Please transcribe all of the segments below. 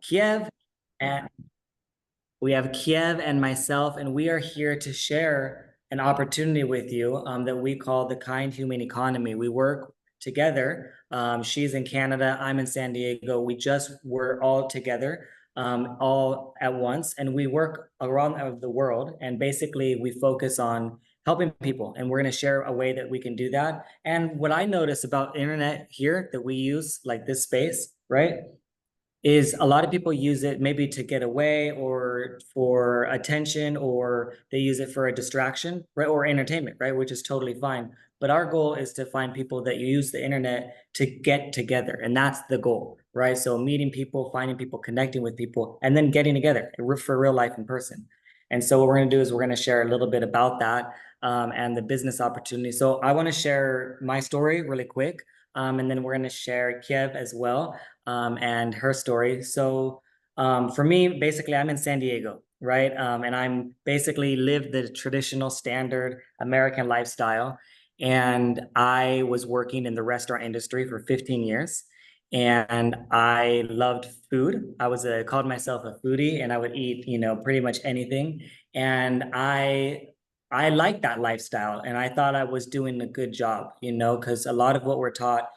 Kiev and myself, and we are here to share an opportunity with you that we call the Kind Human Economy. We work together. She's in Canada, I'm in San Diego. We're all together, all at once, and we work around the world. And basically, we focus on helping people, and we're going to share a way that we can do that. And what I notice about internet here that we use, like this space, right, is a lot of people use it maybe to get away or for attention, or they use it for a distraction, right? Or entertainment, right? Which is totally fine. But our goal is to find people that use the internet to get together. And that's the goal, right? So meeting people, finding people, connecting with people, and then getting together for real life in person. And so what we're going to do is we're going to share a little bit about that and the business opportunity. So I want to share my story really quick. And then we're going to share Kiev as well and her story. So for me, basically, I'm in San Diego, right? And I'm basically lived the traditional standard American lifestyle. And I was working in the restaurant industry for 15 years. And I loved food. Called myself a foodie, and I would eat, pretty much anything. And I liked that lifestyle, and I thought I was doing a good job, because a lot of what we're taught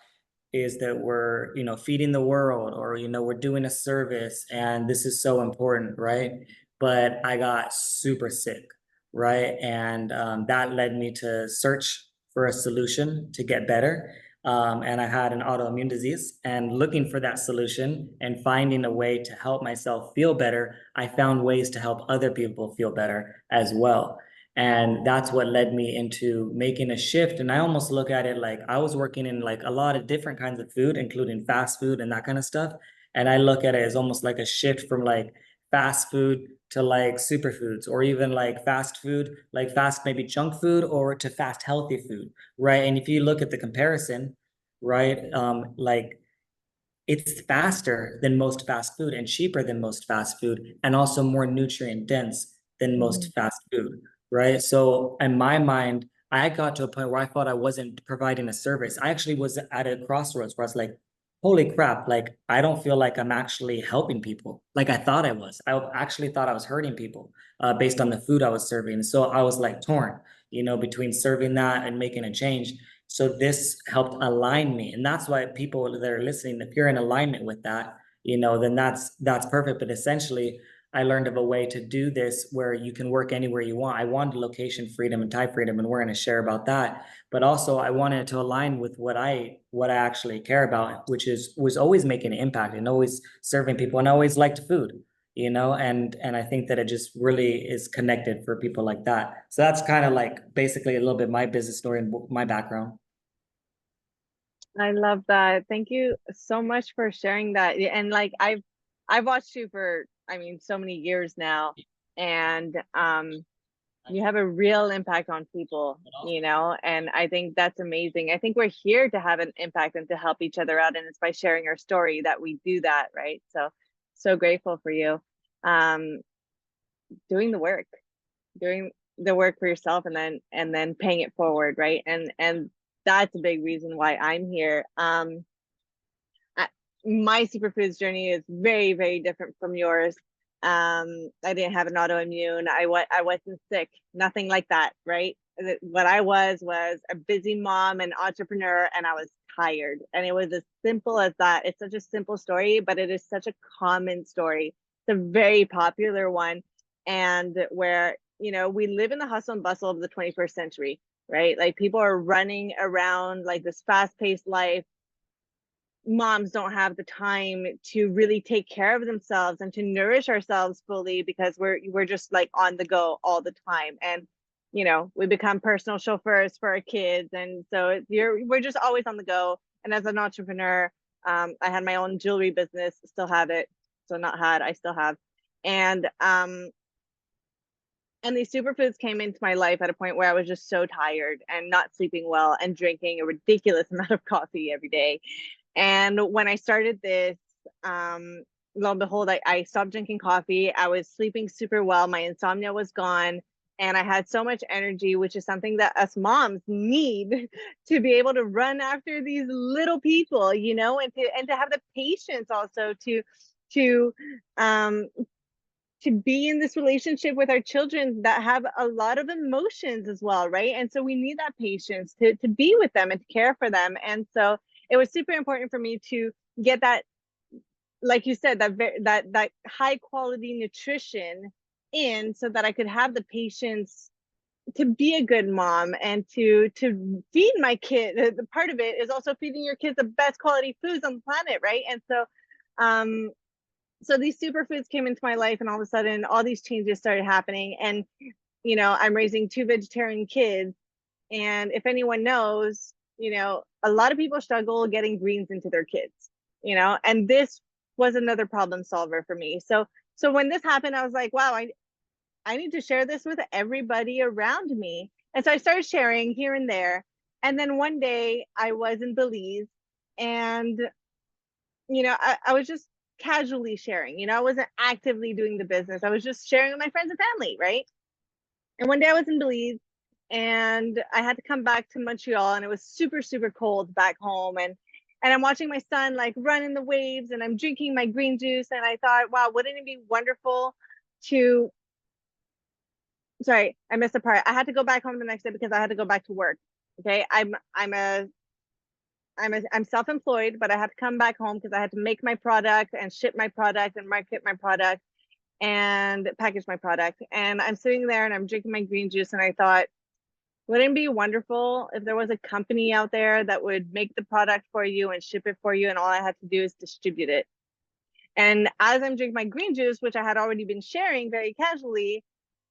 is that we're, feeding the world, or, we're doing a service, and this is so important, right? But I got super sick, right? And that led me to search for a solution to get better. And I had an autoimmune disease, and looking for that solution and finding a way to help myself feel better, I found ways to help other people feel better as well. And that's what led me into making a shift. And I almost look at it like I was working in like a lot of different kinds of food, including fast food and that kind of stuff. And I look at it as almost like a shift from like fast food to like superfoods, or even like fast food, like fast maybe junk food, or to fast healthy food, right? And if you look at the comparison, right, like it's faster than most fast food and cheaper than most fast food, and also more nutrient dense than Mhm. most fast food, right? So in my mind, I got to a point where I thought I wasn't providing a service. I actually was at a crossroads where I was like, holy crap, like I don't feel like I'm actually helping people like I thought I was. I actually thought I was hurting people based on the food I was serving. So I was like torn, between serving that and making a change. So this helped align me. And that's why people that are listening, if you're in alignment with that, then that's perfect. But essentially, I learned of a way to do this where you can work anywhere you want. I wanted location freedom and time freedom, and we're going to share about that. But also I wanted to align with what I actually care about, which was always making an impact and always serving people, and I always liked food, and I think that it just really is connected for people like that. So that's kind of like basically a little bit my business story and my background. I love that. Thank you so much for sharing that. Yeah, and like I've watched you for so many years now, and you have a real impact on people, and I think that's amazing. I think we're here to have an impact and to help each other out, and it's by sharing our story that we do that, right? So so grateful for you. Um doing the work, doing the work for yourself, and then paying it forward, right? And that's a big reason why I'm here. I, my superfoods journey is very, very different from yours. I didn't have an autoimmune. I wasn't sick, nothing like that, right? What I was a busy mom and entrepreneur, and I was tired. And it was as simple as that. It's such a simple story, but it is such a common story. It's a very popular one. And where, we live in the hustle and bustle of the 21st century, right? Like people are running around like this fast-paced life. Moms don't have the time to really take care of themselves and to nourish ourselves fully, because we're just like on the go all the time. And we become personal chauffeurs for our kids, and so we're just always on the go. And as an entrepreneur, I had my own jewelry business, still have it. So not had, I still have. And these superfoods came into my life at a point where I was just so tired and not sleeping well and drinking a ridiculous amount of coffee every day. And when I started this, lo and behold, I stopped drinking coffee. I was sleeping super well. My insomnia was gone. And I had so much energy, which is something that us moms need to be able to run after these little people, and to have the patience also to um to be in this relationship with our children that have a lot of emotions as well, right? And so we need that patience to be with them and to care for them. And so it was super important for me to get that, like you said, that high quality nutrition in, so that I could have the patience to be a good mom and to feed my kid. The part of it is also feeding your kids the best quality foods on the planet, right? And so um so these superfoods came into my life, and all of a sudden all these changes started happening. And I'm raising two vegetarian kids, and if anyone knows, a lot of people struggle getting greens into their kids, and this was another problem solver for me. So when this happened, I was like, wow, I need to share this with everybody around me. And so I started sharing here and there. And then one day I was in Belize, and I was just casually sharing. I wasn't actively doing the business. I was just sharing with my friends and family, right? And one day I was in Belize, and I had to come back to Montreal, and it was super, super cold back home. And I'm watching my son like run in the waves, and I'm drinking my green juice. And I thought, wow, wouldn't it be wonderful to, sorry, I missed a part. I had to go back home the next day because I had to go back to work. Okay. I'm self-employed, but I had to come back home because I had to make my product and ship my product and market my product and package my product. And I'm sitting there and I'm drinking my green juice, and I thought, wouldn't it be wonderful if there was a company out there that would make the product for you and ship it for you, and all I had to do is distribute it? And as I'm drinking my green juice, which I had already been sharing very casually,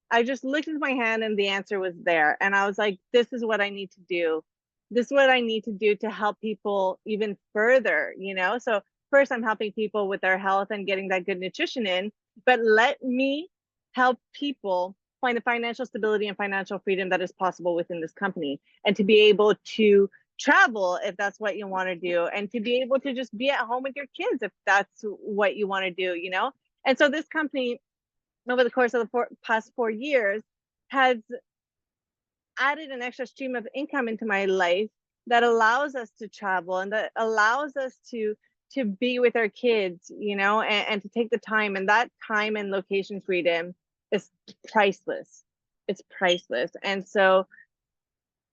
I just looked at my hand and the answer was there. And I was like, this is what I need to do. This is what I need to do to help people even further, So first, I'm helping people with their health and getting that good nutrition in, but let me help people find the financial stability and financial freedom that is possible within this company, and to be able to travel if that's what you want to do, and to be able to just be at home with your kids if that's what you want to do, And so this company, over the course of the past 4 years, has added an extra stream of income into my life that allows us to travel, and that allows us to be with our kids, and to take the time. And that time and location freedom is priceless. It's priceless. And so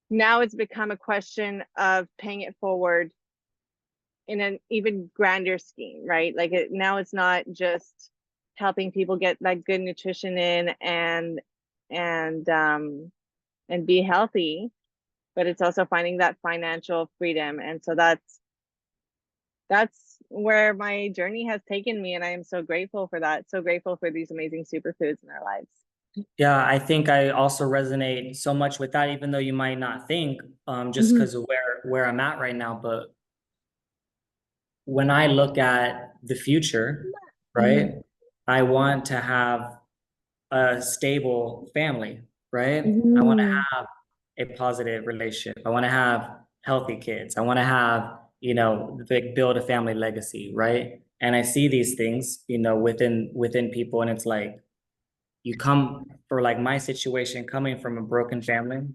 now it's become a question of paying it forward in an even grander scheme, right? Like now it's not just helping people get that good nutrition in and be healthy, but it's also finding that financial freedom. And so that's where my journey has taken me, and I am so grateful for that. So grateful for these amazing superfoods in our lives. Yeah, I think I also resonate so much with that, even though you might not think, just because of where I'm at right now. But when I look at the future, right, I want to have a stable family, right? I want to have a positive relationship. I want to have healthy kids. I want to have, like build a family legacy, right? And I see these things, within people, and it's like you come for like my situation, coming from a broken family,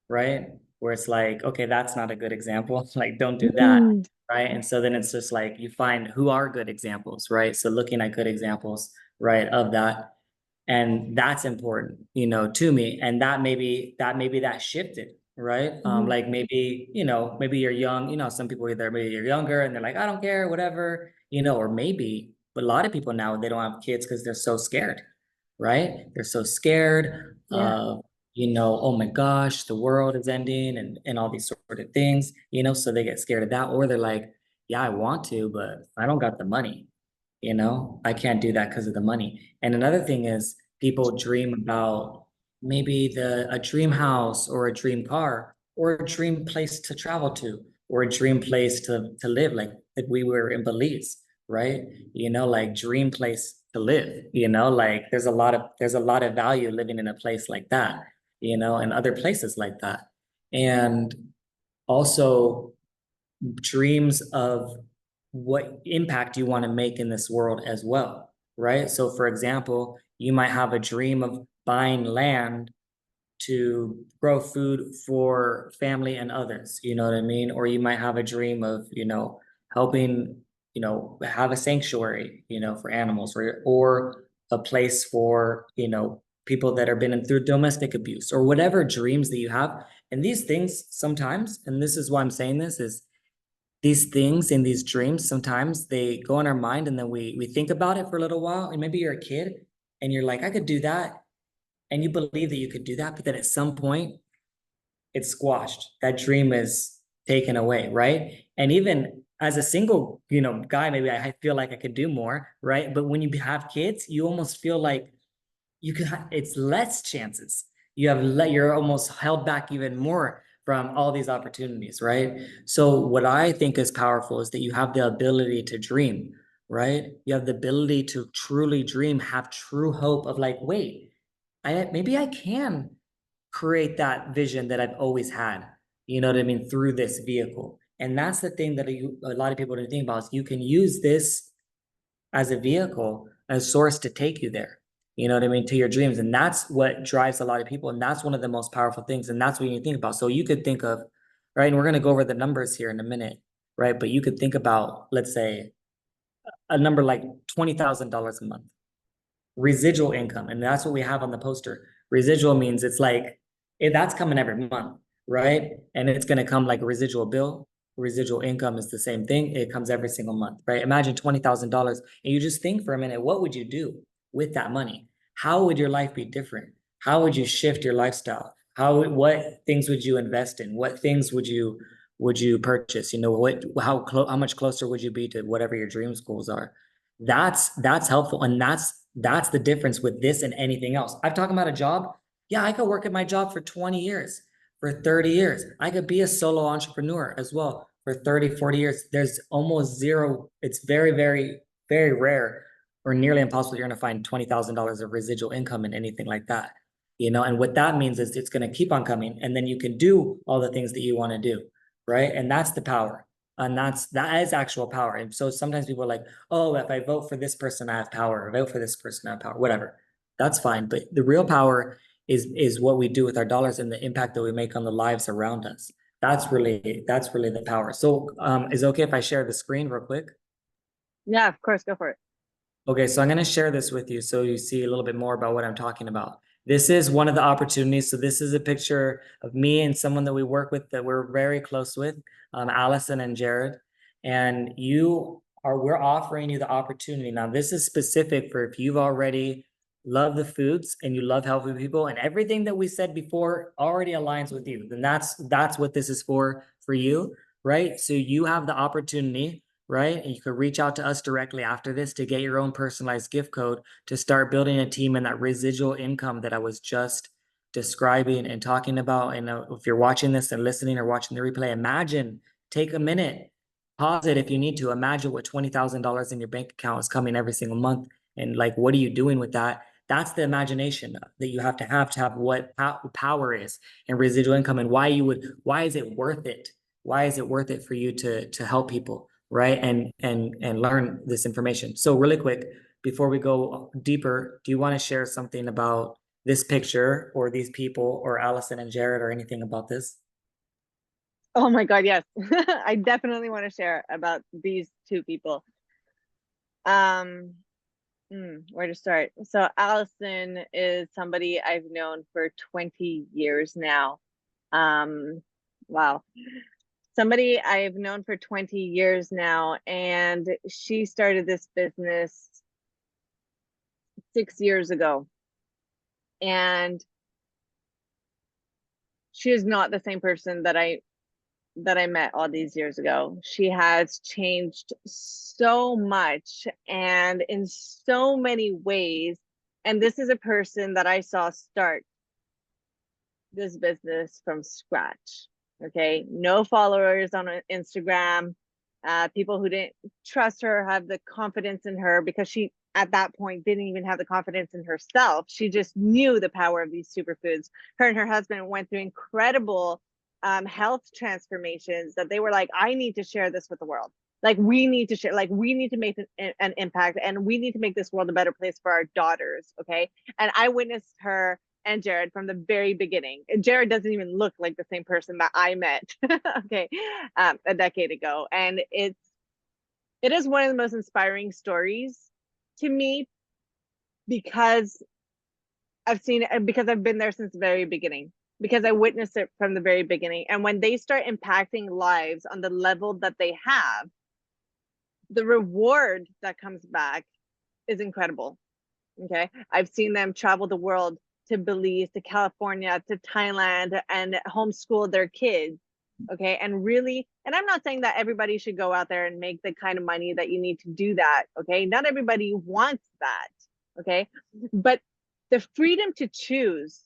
right? Where it's like, okay, that's not a good example. Like, don't do that, right? And so then it's just like you find who are good examples, right? So looking at good examples, right, of that, and that's important, to me. And that shifted, right? Like maybe you're young, some people either maybe you're younger and they're like, I don't care, whatever, or maybe, but a lot of people now, they don't have kids because they're so scared, right? They're so scared of, oh my gosh, the world is ending, and all these sort of things, so they get scared of that, or they're like, yeah, I want to, but I don't got the money, I can't do that because of the money. And another thing is people dream about maybe a dream house or a dream car or a dream place to travel to or a dream place to live, like if we were in Belize, right? Like dream place to live, like there's a lot of value living in a place like that, and other places like that. And also dreams of what impact you want to make in this world as well, right? So for example, you might have a dream of buying land to grow food for family and others, you know what I mean? Or you might have a dream of, helping you know, have a sanctuary, you know, for animals, or a place for, you know, people that are been through domestic abuse or whatever dreams that you have. And these things sometimes, and this is why I'm saying this, is these things in these dreams, sometimes they go in our mind and then we think about it for a little while. And maybe you're a kid and you're like, I could do that. And you believe that you could do that, but then at some point it's squashed. That dream is taken away, right? And even as a single, you know, guy, maybe I feel like I could do more, right? But when you have kids, you almost feel like you could it's less chances. You're almost held back even more from all these opportunities, right? So what I think is powerful is that you have the ability to dream, right? You have the ability to truly dream, have true hope of like, wait, maybe I can create that vision that I've always had, you know what I mean, through this vehicle. And that's the thing that a lot of people don't think about is you can use this as a vehicle, a source to take you there. You know what I mean? To your dreams. And that's what drives a lot of people. And that's one of the most powerful things. And that's what you think about. So you could think of, right? And we're going to go over the numbers here in a minute, right? But you could think about, let's say, a number like $20,000 a month residual income. And that's what we have on the poster. Residual means it's like that's coming every month, right? And it's going to come like a residual bill. Residual income is the same thing. It comes every single month, right? Imagine $20,000 and you just think for a minute, what would you do with that money? How would your life be different? How would you shift your lifestyle? What things would you invest in? What things would you purchase? You know, how much closer would you be to whatever your dreams goals are? That's helpful. And that's the difference with this and anything else. I'm talking about a job. Yeah, I could work at my job for 20 years, for 30 years. I could be a solo entrepreneur as well for 30, 40 years. There's almost zero. It's very, very, very rare or nearly impossible you're going to find $20,000 of residual income in anything like that. You know, and what that means is it's going to keep on coming and then you can do all the things that you want to do, right? And that's the power. And that is actual power. And so sometimes people are like, oh, if I vote for this person, I have power. Or vote for this person, I have power. Whatever, that's fine. But the real power is what we do with our dollars and the impact that we make on the lives around us. That's really the power. So, is it okay if I share the screen real quick? Yeah, of course, go for it. Okay, so I'm going to share this with you so you see a little bit more about what I'm talking about. This is one of the opportunities. So this is a picture of me and someone that we work with that we're very close with, Allison and Jared. And we're offering you the opportunity. Now, this is specific for if you've already loved the foods and you love helping people and everything that we said before already aligns with you, then that's what this is for you, right? So you have the opportunity, right? And you could reach out to us directly after this to get your own personalized gift code to start building a team and that residual income that I was just describing and talking about. And if you're watching this and listening or watching the replay, take a minute, pause it if you need to. Imagine what $20,000 in your bank account is coming every single month. And like, what are you doing with that? That's the imagination that you have to have what power is and residual income and why is it worth it? Why is it worth it for you to help people? Right? And learn this information. So really quick, before we go deeper, do you want to share something about this picture or these people or Allison and Jared or anything about this? Oh my God, yes. I definitely want to share about these two people. Um, where to start? So Allison is somebody I've known for 20 years now. Wow. Somebody I've known for 20 years now, and she started this business 6 years ago. And she is not the same person that I met all these years ago. She has changed so much and in so many ways. And this is a person that I saw start this business from scratch. Okay. No followers on Instagram. People who didn't trust her, have the confidence in her, because she at that point didn't even have the confidence in herself. She just knew the power of these superfoods. Her and her husband went through incredible health transformations that they were like, I need to share this with the world. Like, we need to share, like, we need to make an impact, and we need to make this world a better place for our daughters. Okay. And I witnessed her and Jared from the very beginning. Jared doesn't even look like the same person that I met, okay, a decade ago. And it is one of the most inspiring stories to me because because I've been there since the very beginning, because I witnessed it from the very beginning. And when they start impacting lives on the level that they have, the reward that comes back is incredible. Okay. I've seen them travel the world, to Belize, to California, to Thailand, and homeschool their kids. Okay. And really, and I'm not saying that everybody should go out there and make the kind of money that you need to do that. Okay. Not everybody wants that. Okay. But the freedom to choose,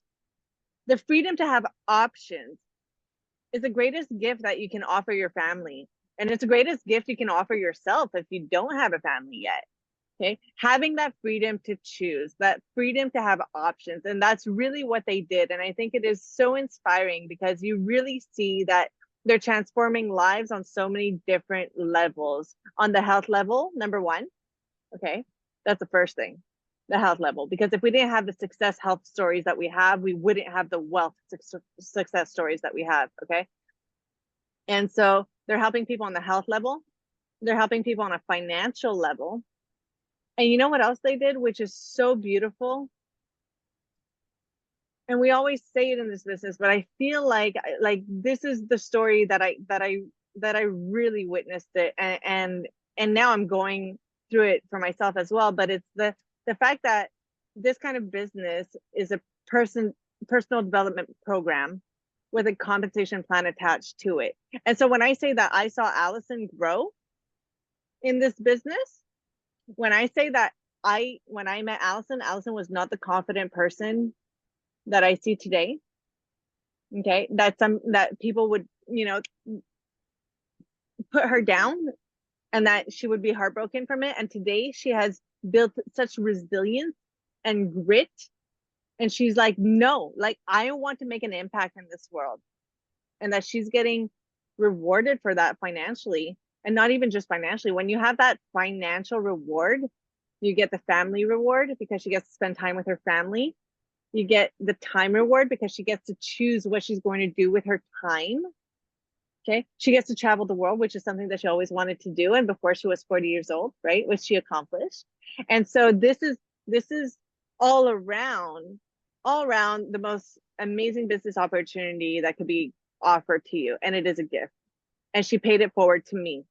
the freedom to have options is the greatest gift that you can offer your family. And it's the greatest gift you can offer yourself if you don't have a family yet. Okay. Having that freedom to choose, that freedom to have options. And that's really what they did. And I think it is so inspiring because you really see that they're transforming lives on so many different levels. On the health level, number one. Okay. That's the first thing, the health level. Because if we didn't have the success health stories that we have, we wouldn't have the wealth success stories that we have. Okay. And so they're helping people on the health level. They're helping people on a financial level. And you know what else they did, which is so beautiful? And we always say it in this business, but I feel like this is the story that I really witnessed it, and now I'm going through it for myself as well. But it's the fact that this kind of business is a personal development program with a compensation plan attached to it. And so when I say that I saw Allison grow in this business, when I say that when I met Allison, Allison was not the confident person that I see today. Okay. That people would, put her down and that she would be heartbroken from it. And today she has built such resilience and grit. And she's like, no, like I want to make an impact in this world. And that she's getting rewarded for that financially. And not even just financially. When you have that financial reward, you get the family reward because she gets to spend time with her family. You get the time reward because she gets to choose what she's going to do with her time. Okay. She gets to travel the world, which is something that she always wanted to do. And before she was 40 years old, right, which she accomplished. And so this is all around the most amazing business opportunity that could be offered to you. And it is a gift. And she paid it forward to me.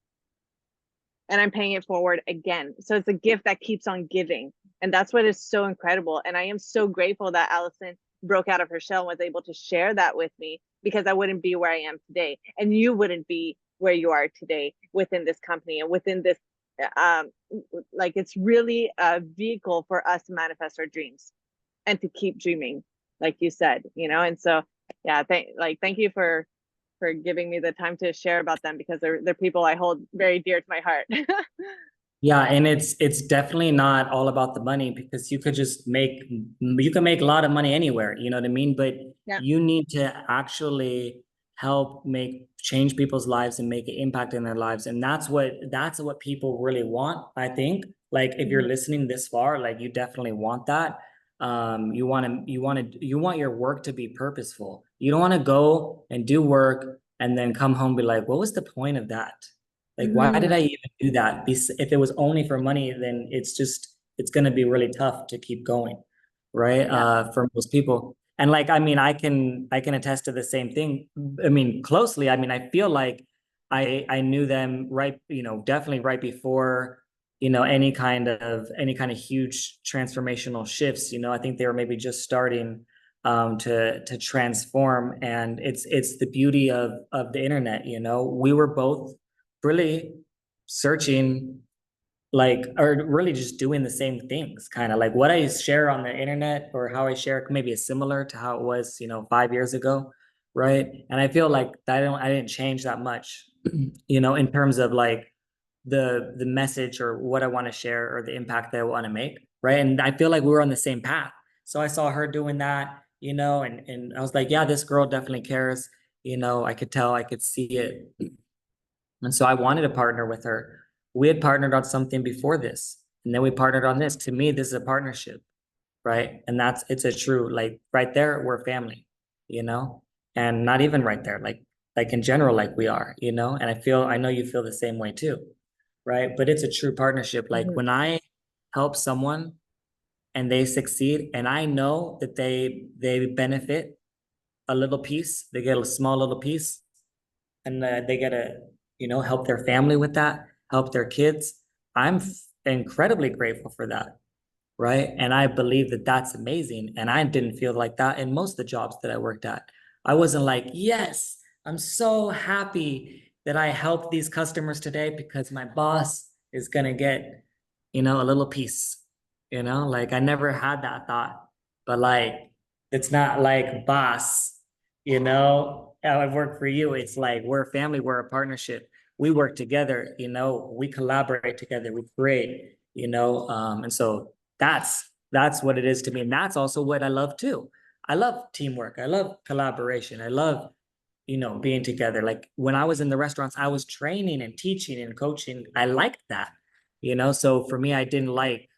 And I'm paying it forward again. So it's a gift that keeps on giving. And that's what is so incredible. And I am so grateful that Allison broke out of her shell and was able to share that with me, because I wouldn't be where I am today. And you wouldn't be where you are today within this company and within this. It's really a vehicle for us to manifest our dreams and to keep dreaming, like you said, and so, yeah, thank you for giving me the time to share about them, because they're people I hold very dear to my heart. Yeah, and it's definitely not all about the money, because you can make a lot of money anywhere, you know what I mean? But Yeah. you need to actually help change people's lives and make an impact in their lives. And that's what people really want, I think. Like if you're listening this far, like you definitely want that. You want your work to be purposeful. You don't want to go and do work and then come home and be like, what was the point of that? Like, why did I even do that? If it was only for money, then it's going to be really tough to keep going, right? Yeah. For most people. And like, I mean, I can attest to the same thing. I mean, closely. I mean, I feel like I knew them right, definitely right before, any kind of huge transformational shifts. I think they were maybe just starting to transform. And it's the beauty of the internet. We were both really searching, like, or really just doing the same things, kind of like what I share on the internet or how I share maybe is similar to how it was 5 years ago, right? And I feel like I didn't change that much, in terms of like the message or what I want to share or the impact that I want to make, right? And I feel like we were on the same path. So I saw her doing that, and I was like, yeah, this girl definitely cares. I could tell, I could see it. And so I wanted to partner with her. We had partnered on something before this, and then we partnered on this. To me, this is a partnership, right? And it's a true, like right there, we're family, and not even right there, like in general, like we are, and I know you feel the same way too. right? But it's a true partnership. Like Mhm. when I help someone and they succeed, and I know that they benefit a little piece, they get a small little piece, and they get to, help their family with that, help their kids. I'm incredibly grateful for that, right? And I believe that that's amazing. And I didn't feel like that in most of the jobs that I worked at. I wasn't like, yes, I'm so happy that I helped these customers today because my boss is gonna get, a little piece, like I never had that thought. But like, it's not like boss, I work for you. It's like we're a family, we're a partnership. We work together, we collaborate together, we create, and so that's what it is to me. And that's also what I love too. I love teamwork. I love collaboration. I love, being together. Like when I was in the restaurants, I was training and teaching and coaching. I liked that, so for me, I didn't like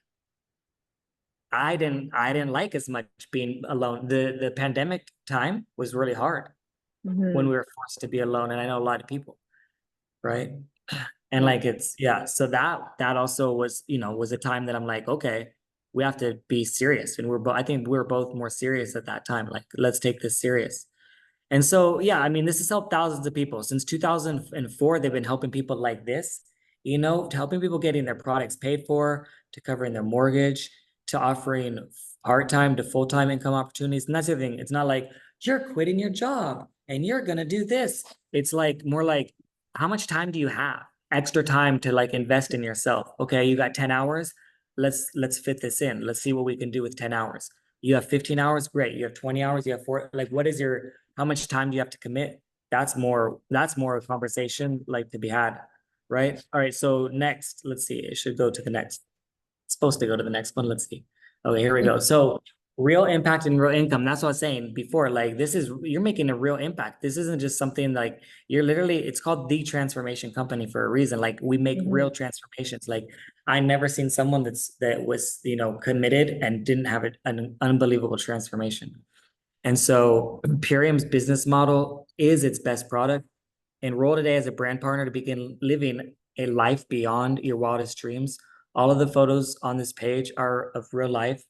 as much being alone. The pandemic time was really hard when Mhm. we were forced to be alone. And I know a lot of people, right? And Yeah. like so that also was a time that I'm like, okay, we have to be serious. And I think we were both more serious at that time. Like, let's take this serious. And so, yeah, I mean, this has helped thousands of people. Since 2004, they've been helping people like this, to helping people getting their products paid for, to covering their mortgage, to offering part-time to full-time income opportunities. And that's the other thing. It's not like you're quitting your job and you're gonna do this. It's like more like, how much time do you have? Extra time to like invest in yourself. Okay, you got 10 hours. Let's fit this in. Let's see what we can do with 10 hours. You have 15 hours, great. You have 20 hours, you have four. Like, how much time do you have to commit? That's more a conversation like to be had, right? All right, so next, let's see. It should go to the next. It's supposed to go to the next one. Let's see. Okay, here we go. So real impact and real income. That's what I was saying before. Like you're making a real impact. This isn't just something like it's called the transformation company for a reason. Like we make Mhm. real transformations. Like I never seen someone that was, committed and didn't have an unbelievable transformation. And so Purium's business model is its best product. Enroll today as a brand partner to begin living a life beyond your wildest dreams. All of the photos on this page are of real life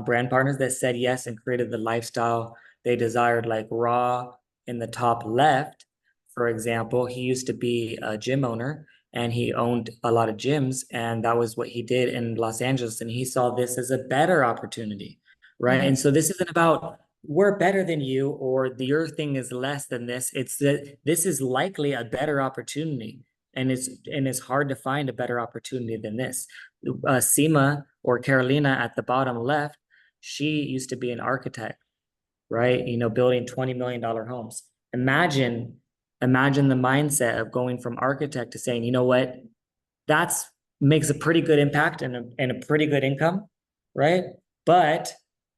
brand partners that said yes and created the lifestyle they desired, like Raw in the top left. For example, he used to be a gym owner and he owned a lot of gyms, and that was what he did in Los Angeles. And he saw this as a better opportunity, right? Mhm. And so this isn't about we're better than you or your thing is less than this. It's that this is likely a better opportunity, and it's hard to find a better opportunity than this. Seema or Carolina at the bottom left, she used to be an architect, right? Building $20 million homes. Imagine the mindset of going from architect to saying, you know what, that's makes a pretty good impact and a pretty good income, right? But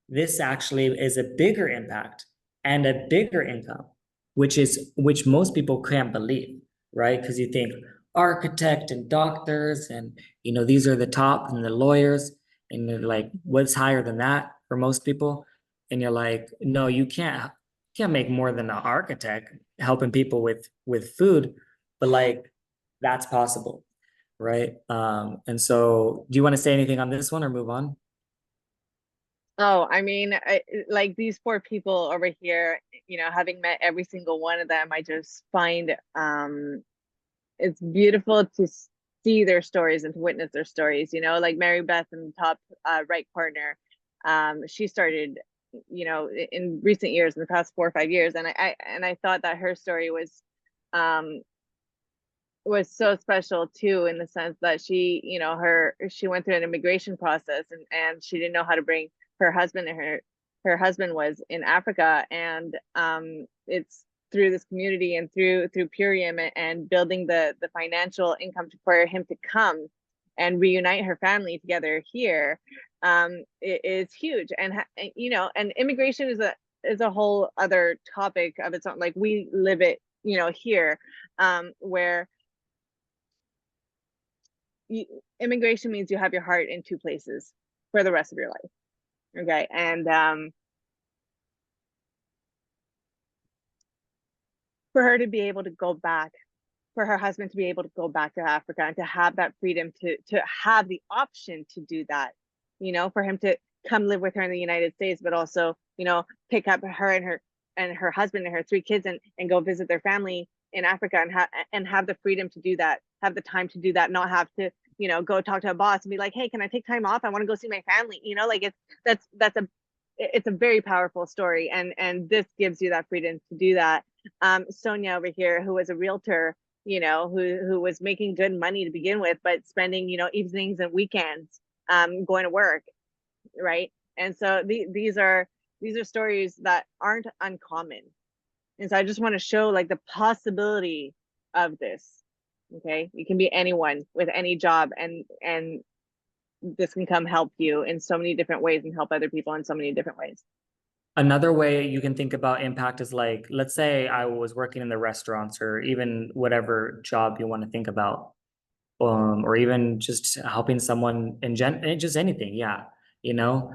this actually is a bigger impact and a bigger income, which most people can't believe, right? Because you think architect and doctors and these are the top and the lawyers, and you're like, Mhm. what's higher than that for most people? And you're like, no, you can't make more than an architect helping people with food, but like that's possible, right? And so do you want to say anything on this one or move on? Oh, I mean, like these poor people over here, having met every single one of them, I just find it's beautiful to see their stories and to witness their stories. Like Mary Beth in the top right corner, she started, in recent years, in the past 4 or 5 years, and I thought that her story um, was so special too, in the sense that she went through an immigration process, and she didn't know how to bring her husband, and her husband was in Africa, and it's through this community and through Purium, and building the financial income for him to come and reunite her family together here. It is huge. And immigration is a whole other topic of its own. Like we live it, here, where you, immigration means you have your heart in two places for the rest of your life. Okay. And for her to be able to go back for her husband to be able to go back to Africa and to have that freedom to have the option to do that, for him to come live with her in the United States, but also, pick up her and her husband and her 3 kids and go visit their family in Africa and have the freedom to do that, have the time to do that, not have to, go talk to a boss and be like, hey, can I take time off? I want to go see my family. Like it's a very powerful story, and this gives you that freedom to do that. Sonia over here, who was a realtor, who was making good money to begin with, but spending, evenings and weekends going to work, right? And so these are stories that aren't uncommon. And so I just want to show like the possibility of this. Okay, you can be anyone with any job, and this can come help you in so many different ways and help other people in so many different ways. Another way you can think about impact is like, let's say I was working in the restaurants or even whatever job you want to think about, or even just helping someone just anything. Yeah. You know,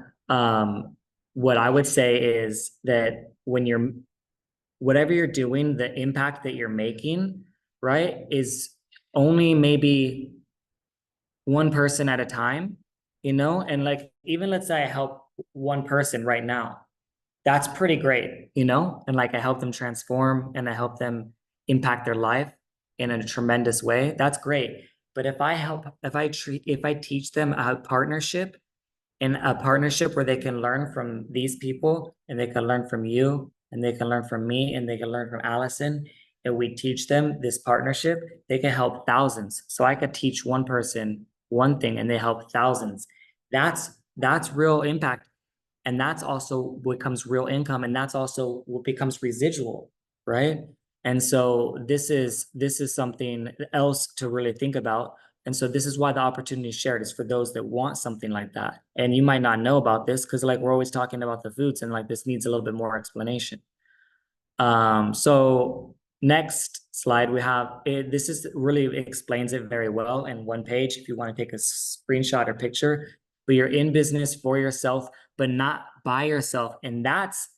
what I would say is that whatever you're doing, the impact that you're making, right, is only maybe one person at a time, and like, even let's say I help one person right now, that's pretty great, and like I help them transform and I help them impact their life in a tremendous way. That's great. But if I teach them a partnership, and a partnership where they can learn from these people and they can learn from you and they can learn from me and they can learn from Allison, and we teach them this partnership, they can help thousands. So I could teach one person one thing and they help thousands. That's real impact. And that's also what becomes real income, and that's also what becomes residual, right? And so this is something else to really think about. And so this is why the opportunity is shared, is for those that want something like that. And you might not know about this because like we're always talking about the foods, and like this needs a little bit more explanation. So next slide we have it, this is really explains it very well in one page if you want to take a screenshot or picture. But you're in business for yourself, but not by yourself. And that's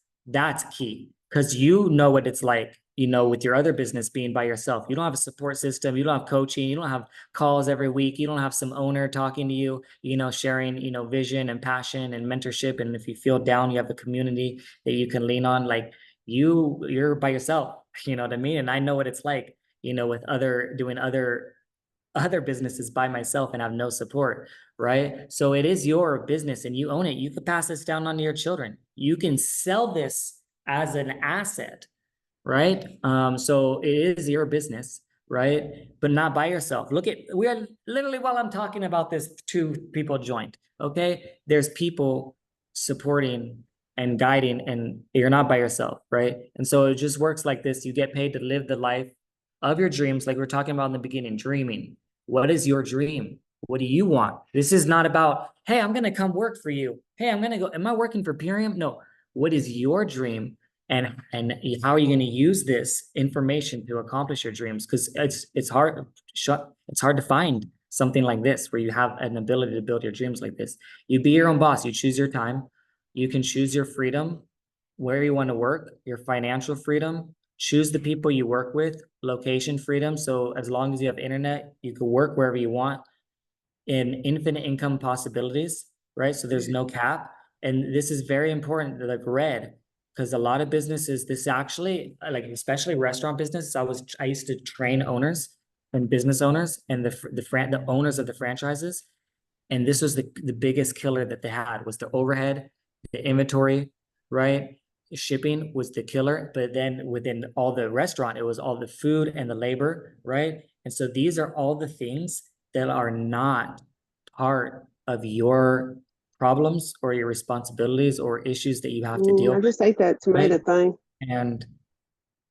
key, because you know what it's like, with your other business being by yourself. You don't have a support system, you don't have coaching, you don't have calls every week, you don't have some owner talking to you, sharing, vision and passion and mentorship. And if you feel down, you have a community that you can lean on. Like, you're by yourself, you know what I mean? And I know what it's like, with doing other businesses by myself and have no support, right? So it is your business and you own it. You could pass this down onto your children. You can sell this as an asset, right? So it is your business, right? But not by yourself. Look at, we are literally, while I'm talking about this, 2 people joined, okay? There's people supporting and guiding, and you're not by yourself, right? And so it just works like this. You get paid to live the life of your dreams, like we are talking about in the beginning, dreaming. What is your dream? What do you want? This is not about, hey, I'm going to come work for you. Hey, I'm going to go, am I working for Purium? No. What is your dream? And how are you going to use this information to accomplish your dreams? Because it's hard to find something like this where you have an ability to build your dreams like this. You be your own boss. You choose your time. You can choose your freedom, where you want to work, your financial freedom. Choose the people you work with, location freedom. So as long as you have internet, you can work wherever you want, in infinite income possibilities, right? So there's no cap. And this is very important, like red, because a lot of businesses, this actually, like especially restaurant business, I used to train owners and business owners and the owners of the franchises. And this was the biggest killer that they had, was the overhead, the inventory, right? Shipping was the killer, but then within all the restaurant, it was all the food and the labor, right? And so these are all the things that are not part of your problems or your responsibilities or issues that you have to deal I with, just ate that tomato right? thing. And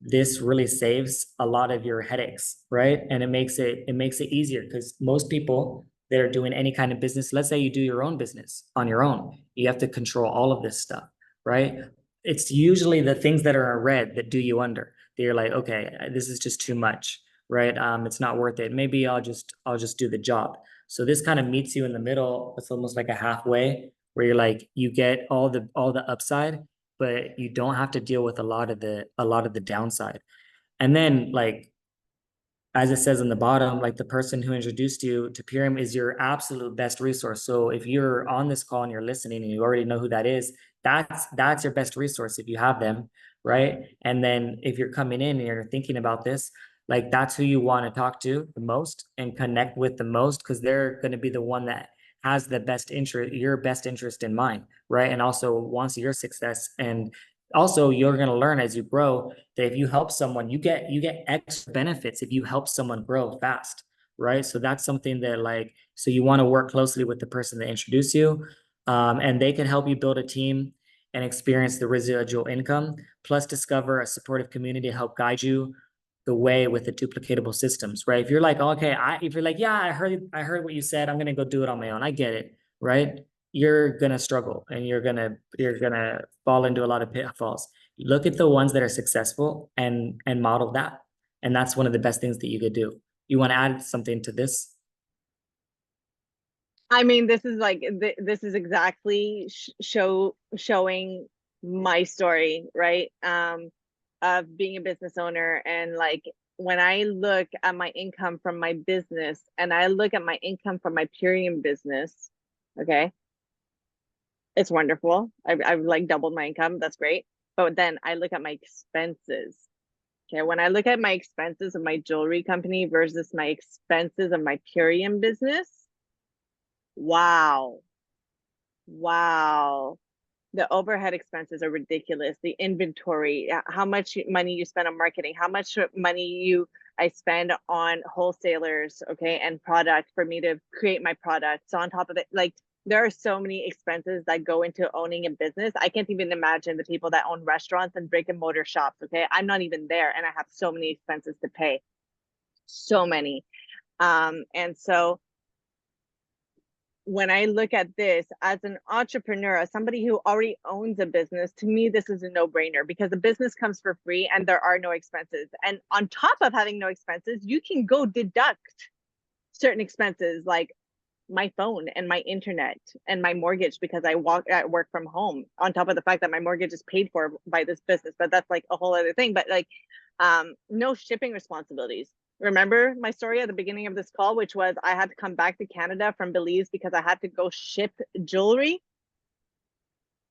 this really saves a lot of your headaches, right? And it makes it easier, because most people that are doing any kind of business, let's say you do your own business on your own, you have to control all of this stuff, right? It's usually the things that are in red that do you under, that you're like, okay, this is just too much, right? It's not worth it. Maybe I'll just do the job. So this kind of meets you in the middle. It's almost like a halfway, where you're like, you get all the upside, but you don't have to deal with a lot of the downside. And then, like, as it says in the bottom, like the person who introduced you to Purium is your absolute best resource. So if you're on this call and you're listening and you already know who that is, that's your best resource if you have them, right? And then if you're coming in and you're thinking about this, like that's who you want to talk to the most and connect with the most, because they're going to be the one that has the best interest, your best interest in mind, right? And also wants your success. And also you're going to learn as you grow that if you help someone, you get extra benefits if you help someone grow fast, right? So that's something that like, so you want to work closely with the person that introduced you, and they can help you build a team and experience the residual income, plus discover a supportive community to help guide you the way with the duplicatable systems, right? If you're like, okay, if you're like, yeah, I heard what you said, I'm gonna go do it on my own. I get it, right? You're gonna struggle and you're gonna fall into a lot of pitfalls. Look at the ones that are successful and model that. And that's one of the best things that you could do. You want to add something to this? I mean, this is like this is exactly showing my story, right? Of being a business owner, and like when I look at my income from my business and I look at my income from my Purium business, okay, it's wonderful. I've like doubled my income. That's great. But then I look at my expenses. Okay, when I look at my expenses of my jewelry company versus my expenses of my Purium business, wow. Wow. The overhead expenses are ridiculous. The inventory, how much money you spend on marketing, how much money you I spend on wholesalers, okay, and product for me to create my product. So on top of it, like there are so many expenses that go into owning a business. I can't even imagine the people that own restaurants and brick and mortar shops, okay? I'm not even there and I have so many expenses to pay. So many. And so when I look at this as an entrepreneur, as somebody who already owns a business, to me, this is a no brainer because the business comes for free and there are no expenses. And on top of having no expenses, you can go deduct certain expenses like my phone and my internet and my mortgage because work from home, on top of the fact that my mortgage is paid for by this business. But that's like a whole other thing. But like, no shipping responsibilities. Remember my story at the beginning of this call, which was I had to come back to Canada from Belize because I had to go ship jewelry.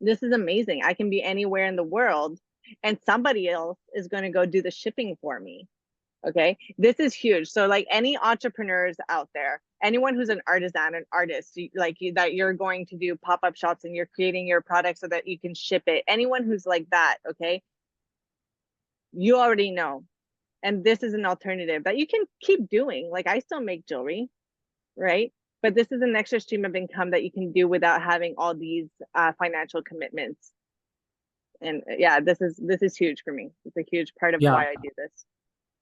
This is amazing. I can be anywhere in the world and somebody else is going to go do the shipping for me. Okay. This is huge. So like any entrepreneurs out there, anyone who's an artisan, an artist, that you're going to do pop-up shops and you're creating your product so that you can ship it. Anyone who's like that, okay, you already know. And this is an alternative that you can keep doing. Like I still make jewelry, right? But this is an extra stream of income that you can do without having all these financial commitments. And yeah, this is huge for me. It's a huge part of Yeah. why I do this.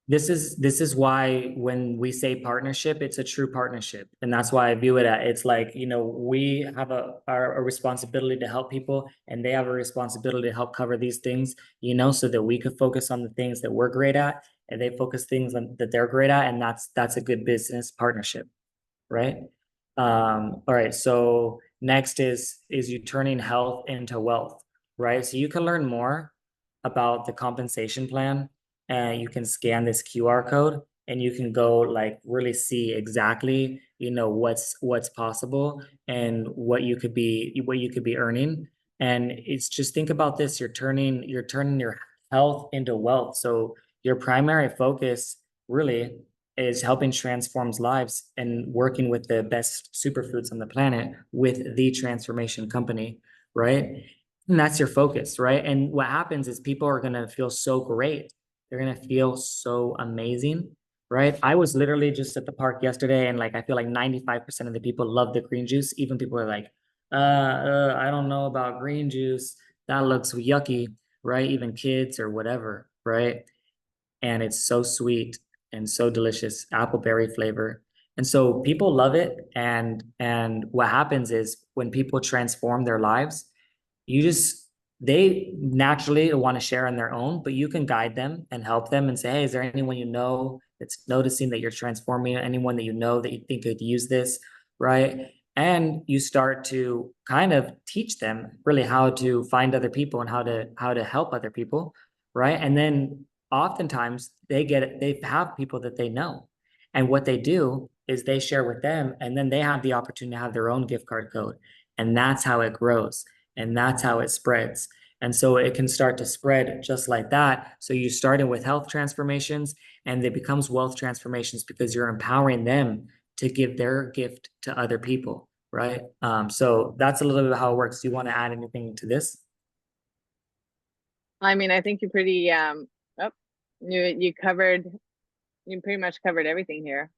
This is why when we say partnership, it's a true partnership. And that's why I view it at it's like, we have a responsibility to help people and they have a responsibility to help cover these things, so that we could focus on the things that we're great at and they focus things that they're great at. And that's a good business partnership, right? All right. So next is you turning health into wealth, right? So you can learn more about the compensation plan and you can scan this QR code and you can go like really see exactly, what's possible and what you could be earning. And it's just think about this, you're turning your health into wealth. So your primary focus really is helping transforms lives and working with the best superfoods on the planet with the transformation company, right? And that's your focus, right? And what happens is people are going to feel so great. They're going to feel so amazing, right? I was literally just at the park yesterday and like I feel like 95% of the people love the green juice. Even people are like, I don't know about green juice. That looks yucky, right? Even kids or whatever, right? And it's so sweet and so delicious, apple berry flavor. And so people love it. And what happens is when people transform their lives, you just they naturally want to share on their own, but you can guide them and help them and say, hey, is there anyone that's noticing that you're transforming, anyone that that you think could use this, right? And you start to kind of teach them really how to find other people and how to help other people, right? And then oftentimes they have people that they know. And what they do is they share with them, and then they have the opportunity to have their own gift card code. And that's how it grows. And that's how it spreads. And so it can start to spread just like that. So you started with health transformations, and it becomes wealth transformations because you're empowering them to give their gift to other people, right? So that's a little bit of how it works. Do you want to add anything to this? I mean, I think you pretty oh, you pretty much covered everything here.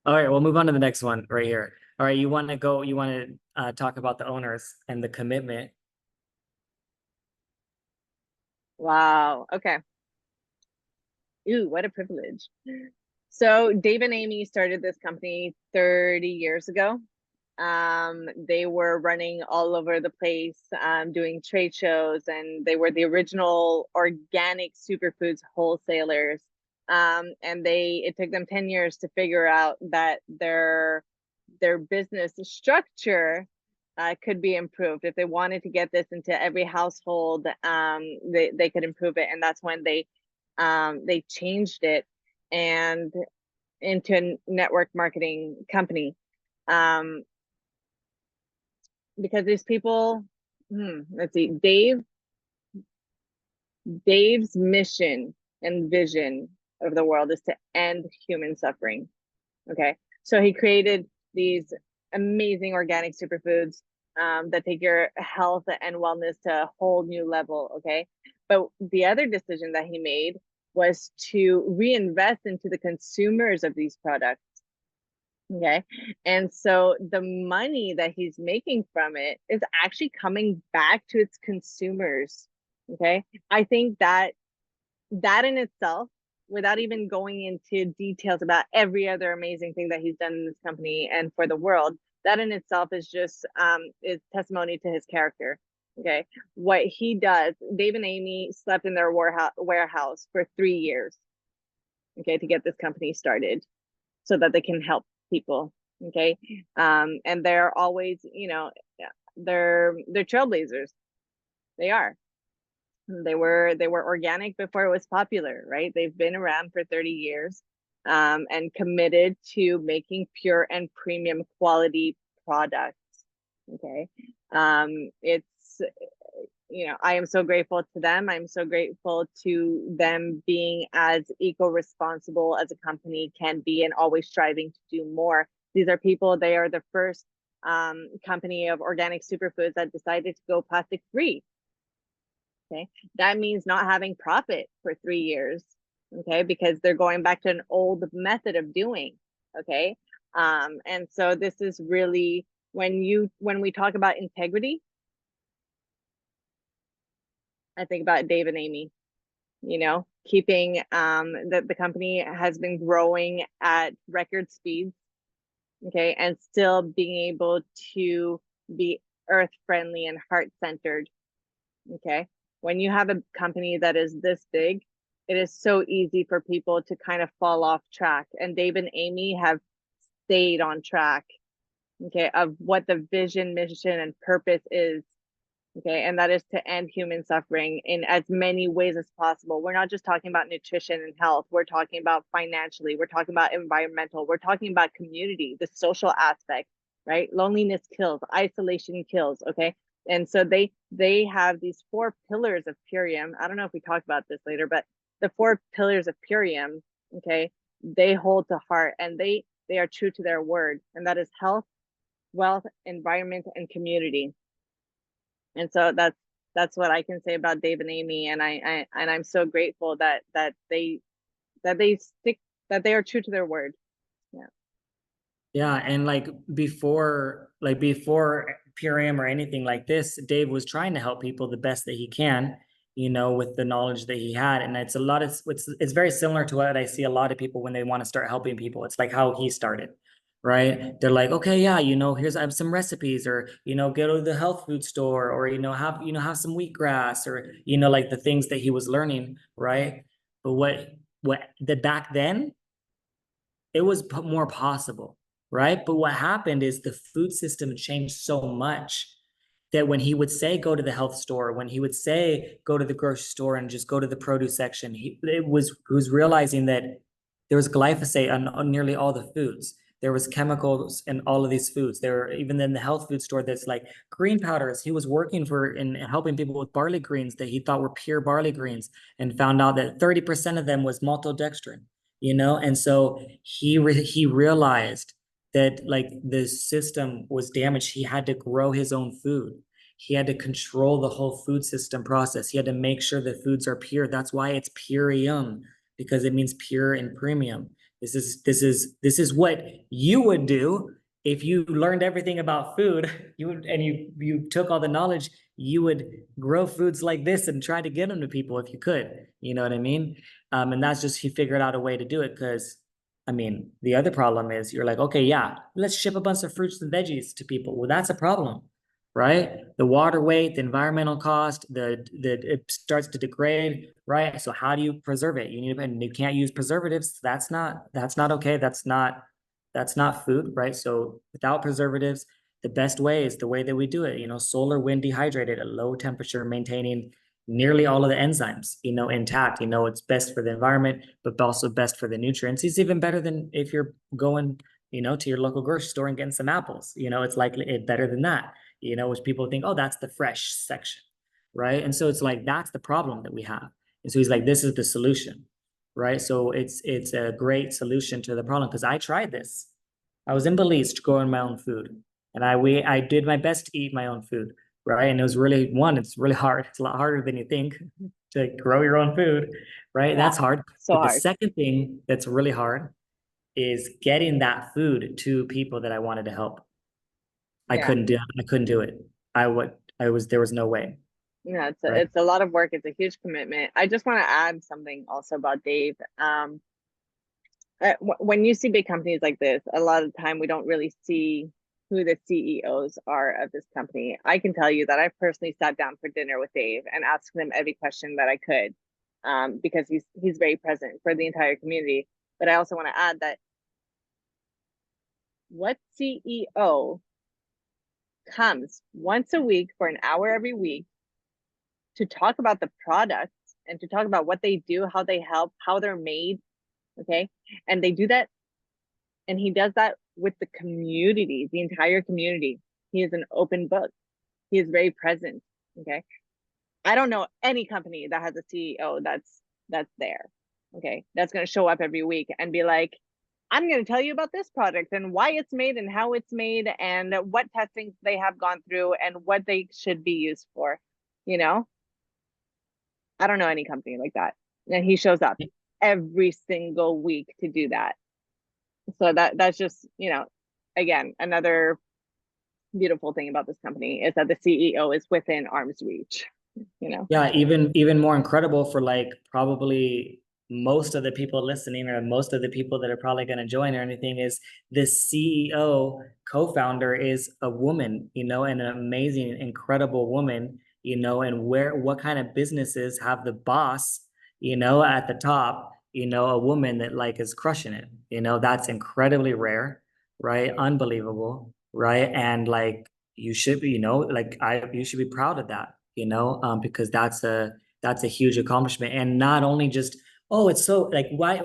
All right, we'll move on to the next one right here. All right, you want to talk about the owners and the commitment. Wow. Okay. Ooh, what a privilege. So Dave and Amy started this company 30 years ago. They were running all over the place, doing trade shows, and they were the original organic superfoods wholesalers. And it took them 10 years to figure out that their business structure could be improved. If they wanted to get this into every household, they could improve it. And that's when they changed it and into a network marketing company. Because these people, let's see, Dave's mission and vision of the world is to end human suffering. Okay. So he created these amazing organic superfoods that take your health and wellness to a whole new level. Okay. But the other decision that he made was to reinvest into the consumers of these products. Okay. And so the money that he's making from it is actually coming back to its consumers. Okay. I think that in itself, without even going into details about every other amazing thing that he's done in this company and for the world, that in itself is just is testimony to his character. Okay. What he does, Dave and Amy slept in their warehouse for 3 years, okay, to get this company started so that they can help people. Okay. And they're always, they're trailblazers. They are. They were organic before it was popular, right? They've been around for 30 years, and committed to making pure and premium quality products. Okay. It's, I am so grateful to them. I'm so grateful to them being as eco-responsible as a company can be and always striving to do more. These are people, they are the first company of organic superfoods that decided to go plastic free. Okay. That means not having profit for 3 years. Okay. Because they're going back to an old method of doing. Okay. And so this is really when we talk about integrity, I think about Dave and Amy, keeping the company has been growing at record speeds. Okay. And still being able to be earth friendly and heart centered. Okay. When you have a company that is this big, it is so easy for people to kind of fall off track. And Dave and Amy have stayed on track, okay, of what the vision, mission, and purpose is. Okay. And that is to end human suffering in as many ways as possible. We're not just talking about nutrition and health. We're talking about financially. We're talking about environmental. We're talking about community, the social aspect, right? Loneliness kills, isolation kills. Okay. And so they have these 4 pillars of Purium. I don't know if we talk about this later, but the 4 pillars of Purium, okay, they hold to heart, and they are true to their word, and that is health, wealth, environment, and community. And so that's what I can say about Dave and Amy, and I'm so grateful that they stick, that they are true to their word. Yeah. Yeah, and before Purium or anything like this, Dave was trying to help people the best that he can, with the knowledge that he had. And it's very similar to what I see a lot of people when they want to start helping people. It's like how he started, right? They're like, okay, yeah, I have some recipes, or go to the health food store, or have some wheatgrass, or like the things that he was learning, right? But what the back then, it was more possible, right? But what happened is the food system changed so much, that when he would say go to the health store, when he would say go to the grocery store and just go to the produce section, he was realizing that there was glyphosate on nearly all the foods. There was chemicals in all of these foods. There were even in the health food store that's like green powders. He was working for and helping people with barley greens that he thought were pure barley greens, and found out that 30% of them was maltodextrin, you know? And so he realized that like the system was damaged. He had to grow his own food. He had to control the whole food system process. He had to make sure the foods are pure. That's why it's purium, because it means pure and premium. This is what you would do if you learned everything about food. You took all the knowledge, you would grow foods like this and try to get them to people if you could. You know what I mean? And that's just, he figured out a way to do it. Because I mean, the other problem is you're like, okay, yeah, let's ship a bunch of fruits and veggies to people. Well, that's a problem, right? The water weight, the environmental cost, it starts to degrade, right? So how do you preserve it? And you can't use preservatives. That's not okay. That's not food, right? So without preservatives, the best way is the way that we do it. Solar wind dehydrated at low temperature, maintaining nearly all of the enzymes, intact. It's best for the environment, but also best for the nutrients. It's even better than if you're going, to your local grocery store and getting some apples. It's likely better than that, which people think, oh, that's the fresh section, right? And so it's like, that's the problem that we have. And so he's like, this is the solution, right? So it's a great solution to the problem, because I tried this. I was in Belize growing my own food, and I did my best to eat my own food, right? And it was it's really hard. It's a lot harder than you think to grow your own food, right? Yeah, That's hard. so But the hard. second thing that's really hard is getting that food to people that I wanted to help. Yeah. I couldn't do it. There was no way, Yeah, right? it's a lot of work. It's a huge commitment. I just want to add something also about Dave. When you see big companies like this, a lot of the time we don't really see who the CEOs are of this company. I can tell you that I personally sat down for dinner with Dave and asked him every question that I could, because he's very present for the entire community. But I also want to add that what CEO comes once a week for an hour every week to talk about the products and to talk about what they do, how they help, how they're made, okay? And they do that, and he does that with the community, the entire community. He is an open book. He is very present, okay? I don't know any company that has a CEO that's there, okay? That's going to show up every week and be like, I'm going to tell you about this product and why it's made and how it's made and what testings they have gone through and what they should be used for, you know? I don't know any company like that. And he shows up every single week to do that. So that's just, again, another beautiful thing about this company is that the CEO is within arm's reach, Yeah, even more incredible for like probably most of the people listening, or most of the people that are probably going to join or anything, is the CEO co-founder is a woman, and an amazing, incredible woman, and what kind of businesses have the boss, at the top, a woman that like is crushing it, that's incredibly rare, right? Unbelievable, right? And like you should be, you should be proud of that, because that's a huge accomplishment. And not only just, oh, it's so why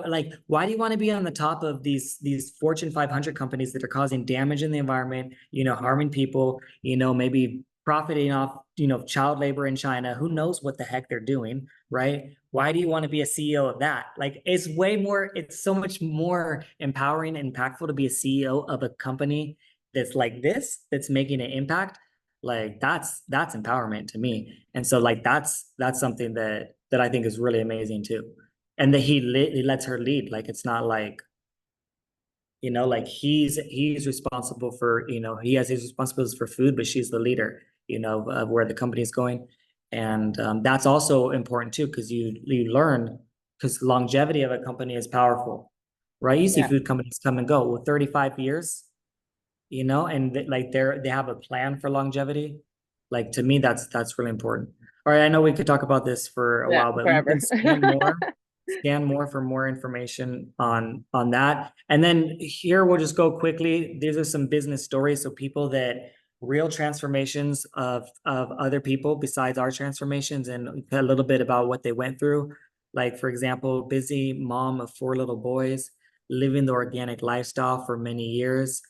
do you want to be on the top of these Fortune 500 companies that are causing damage in the environment, harming people, maybe profiting off, child labor in China? Who knows what the heck they're doing, right? Why do you want to be a CEO of that? Like, it's so much more empowering and impactful to be a CEO of a company that's like this, that's making an impact. Like that's empowerment to me. And so like that's something that I think is really amazing too. And that he lets her lead. Like it's not like, like he's responsible for, he has his responsibilities for food, but she's the leader, of where the company is going. And that's also important too, because you learn, because longevity of a company is powerful, right? You see Yeah. food companies come and go. Well, 35 years, and like they have a plan for longevity. Like to me, that's really important. All right, I know we could talk about this for a Yeah, while, but you can forever. scan more for more information on that. And then here we'll just go quickly. These are some business stories. So people that real transformations of other people besides our transformations, and a little bit about what they went through. Like, for example, busy mom of 4 little boys, living the organic lifestyle for many years,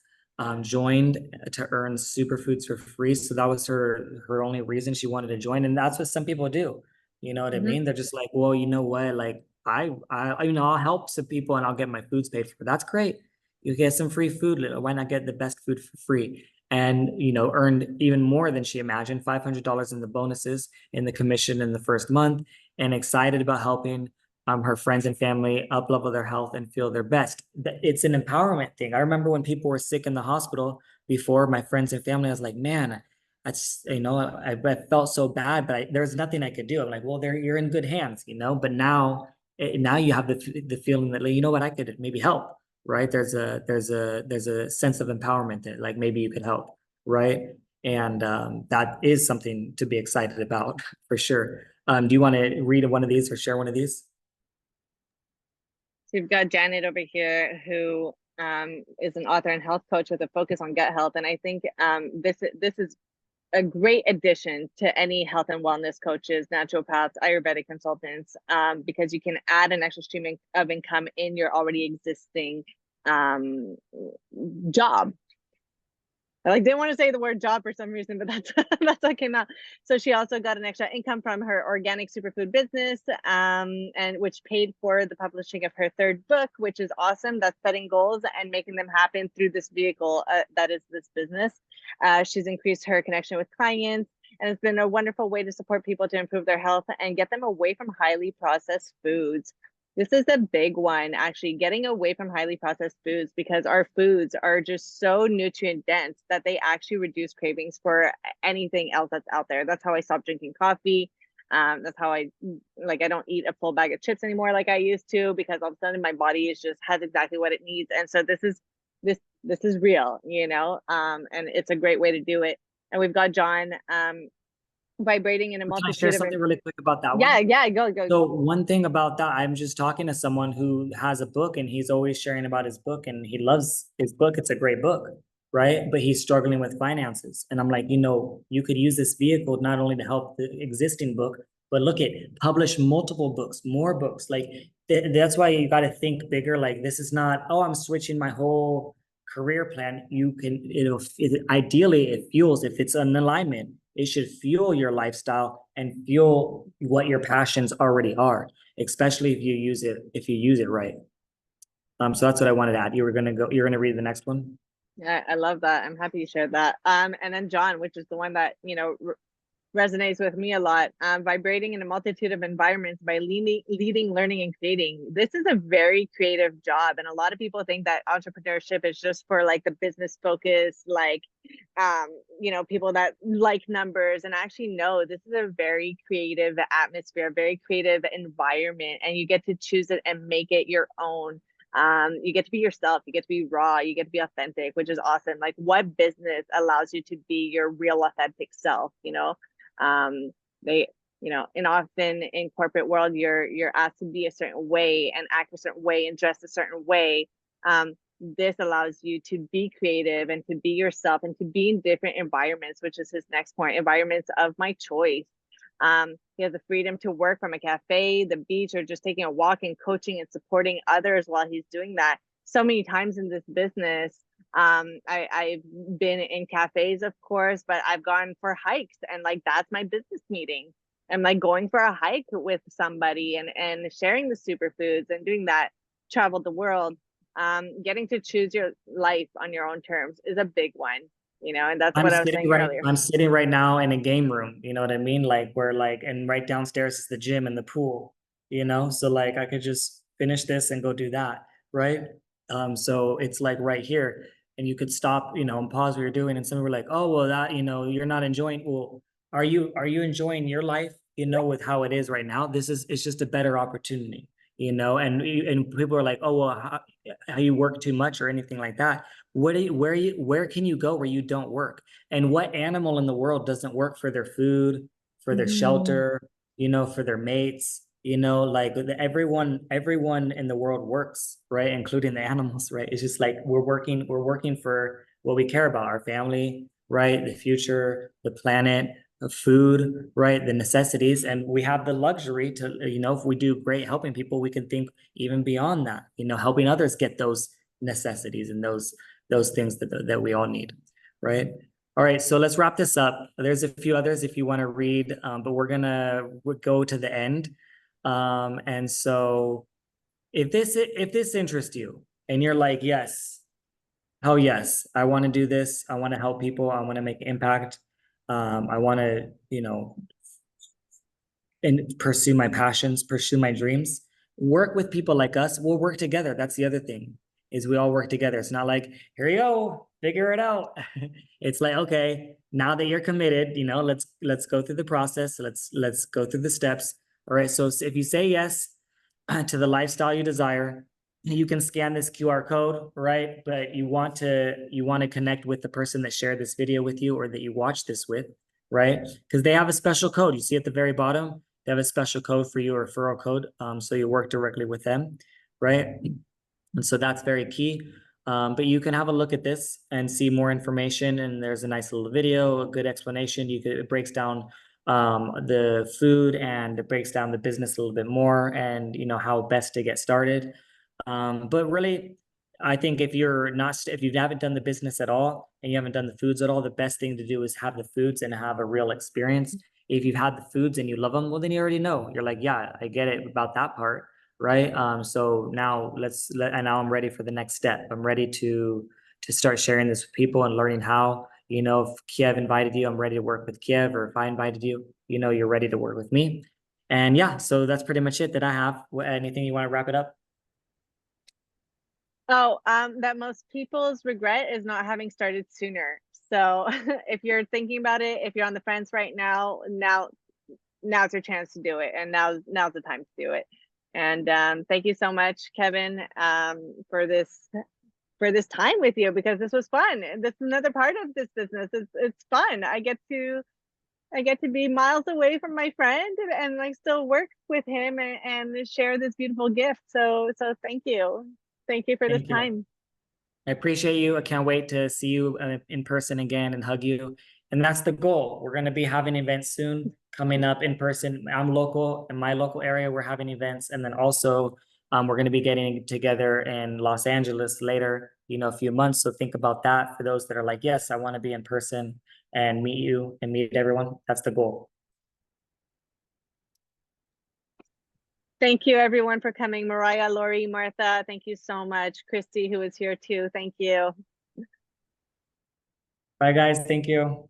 joined to earn superfoods for free. So that was her only reason she wanted to join. And that's what some people do. You know what I Hmm. mean? They're just like, well, you know what? Like, I'll help some people and I'll get my foods paid for. That's great. You get some free food. Why not get the best food for free? And earned even more than she imagined, $500 in the bonuses, in the commission in the first month, and excited about helping her friends and family up level their health and feel their best. It's an empowerment thing. I remember when people were sick in the hospital before, my friends and family, I was like, man, that's, I felt so bad, but there was nothing I could do. I'm like, well, you're in good hands, but now you have the feeling that, like, you know what, I could maybe help, right? There's a sense of empowerment that, like, maybe you could help, right? And that is something to be excited about for sure. Do you want to read one of these or share one of these? So you've got Janet over here, who is an author and health coach with a focus on gut health, and I think this is a great addition to any health and wellness coaches, naturopaths, Ayurvedic consultants, because you can add an extra stream of income in your already existing um, job. I like didn't want to say the word job for some reason, but that's that's what came out. So she also got an extra income from her organic superfood business, and which paid for the publishing of her third book, which is awesome. That's setting goals and making them happen through this vehicle that is this business. She's increased her connection with clients, and it's been a wonderful way to support people to improve their health and get them away from highly processed foods. This is a big one, actually, getting away from highly processed foods, because our foods are just so nutrient dense that they actually reduce cravings for anything else that's out there. That's how I stopped drinking coffee. That's how I don't eat a full bag of chips anymore like I used to, because all of a sudden my body is just has exactly what it needs. And so this is real, and it's a great way to do it. And we've got John vibrating in a Can I share multitude of something really quick about that yeah, one? yeah, go. So one thing about that, I'm just talking to someone who has a book and he's always sharing about his book and he loves his book. It's a great book, right? But he's struggling with finances. And I'm like, you could use this vehicle not only to help the existing book, but look at publish multiple books, more books. Like that's why you got to think bigger. Like, this is not, oh, I'm switching my whole career plan. Ideally it fuels, if it's an alignment, it should fuel your lifestyle and fuel what your passions already are, especially if you use it right. So that's what I wanted to add. You're gonna read the next one. Yeah, I love that. I'm happy you shared that. And then John, which is the one that, resonates with me a lot, vibrating in a multitude of environments by leading, learning, and creating. This is a very creative job. And a lot of people think that entrepreneurship is just for like the business focus, like, people that like numbers. And actually, no, this is a very creative atmosphere, very creative environment, and you get to choose it and make it your own. You get to be yourself, you get to be raw, you get to be authentic, which is awesome. Like, what business allows you to be your real authentic self? They, and often in corporate world, you're asked to be a certain way and act a certain way and dress a certain way. This allows you to be creative and to be yourself and to be in different environments, which is his next point, environments of my choice. He has the freedom to work from a cafe, the beach, or just taking a walk and coaching and supporting others while he's doing that. So many times in this business, I've been in cafes, of course, but I've gone for hikes, and like that's my business meeting. I'm like going for a hike with somebody and sharing the superfoods and doing that, travel the world. Getting to choose your life on your own terms is a big one, and that's what I was saying earlier. I'm sitting right now in a game room, you know what I mean? Like, where, like, and right downstairs is the gym and the pool, so like I could just finish this and go do that, right? So it's like right here, and you could stop, and pause what you're doing, and some were like, oh, well, that, you're not enjoying. Well, are you enjoying your life, with how it is right now? It's just a better opportunity, and people are like, oh, well, how you work too much or anything like that. Where can you go where you don't work? And what animal in the world doesn't work for their food, for their Mhm. shelter, for their mates? Like, everyone in the world works, right? Including the animals, right? It's just like we're working for what we care about, our family, right? The future, the planet, the food, right? The necessities. And we have the luxury to, if we do great helping people, we can think even beyond that, helping others get those necessities and those things that we all need, right? All right, so let's wrap this up. There's a few others if you want to read, but we're gonna go to the end. And so if this interests you and you're like, yes, oh yes, I want to do this. I want to help people. I want to make impact. I want to, and pursue my passions, pursue my dreams, work with people like us. We'll work together. That's the other thing, is we all work together. It's not like, here you go, figure it out. It's like, okay, now that you're committed, let's go through the process. Let's go through the steps. All right. So if you say yes to the lifestyle you desire, you can scan this QR code, right? But you want to connect with the person that shared this video with you or that you watched this with, right? Because they have a special code. You see at the very bottom, they have a special code for you, a referral code. So you work directly with them, right? And so that's very key. But you can have a look at this and see more information. And there's a nice little video, a good explanation. It breaks down the food and it breaks down the business a little bit more and how best to get started. But really, I think if you haven't done the business at all and you haven't done the foods at all, the best thing to do is have the foods and have a real experience. If you've had the foods and you love them, well, then you already know. You're like, yeah, I get it about that part, right? So now and now I'm ready for the next step. I'm ready to start sharing this with people and learning how. If Kieve invited you, I'm ready to work with Kieve, or if I invited you, you're ready to work with me. And yeah, so that's pretty much it that I have. Anything you want to wrap it up? Oh, that most people's regret is not having started sooner. So if you're thinking about it, if you're on the fence right now's your chance to do it, and now's the time to do it. And thank you so much, Kevin, for this time with you, because this was fun. This is another part of this business. It's fun. I get to be miles away from my friend and like still work with him and share this beautiful gift. So thank you. Thank you for this Thank you. time. I appreciate you. I can't wait to see you in person again and hug you. And that's the goal. We're going to be having events soon coming up in person. I'm local in my local area. We're having events. And then also we're going to be getting together in Los Angeles later, a few months. So think about that for those that are like, yes, I want to be in person and meet you and meet everyone. That's the goal. Thank you everyone for coming. Mariah, Lori, Martha, thank you so much. Christy, who is here too. Thank you. Bye guys. Thank you.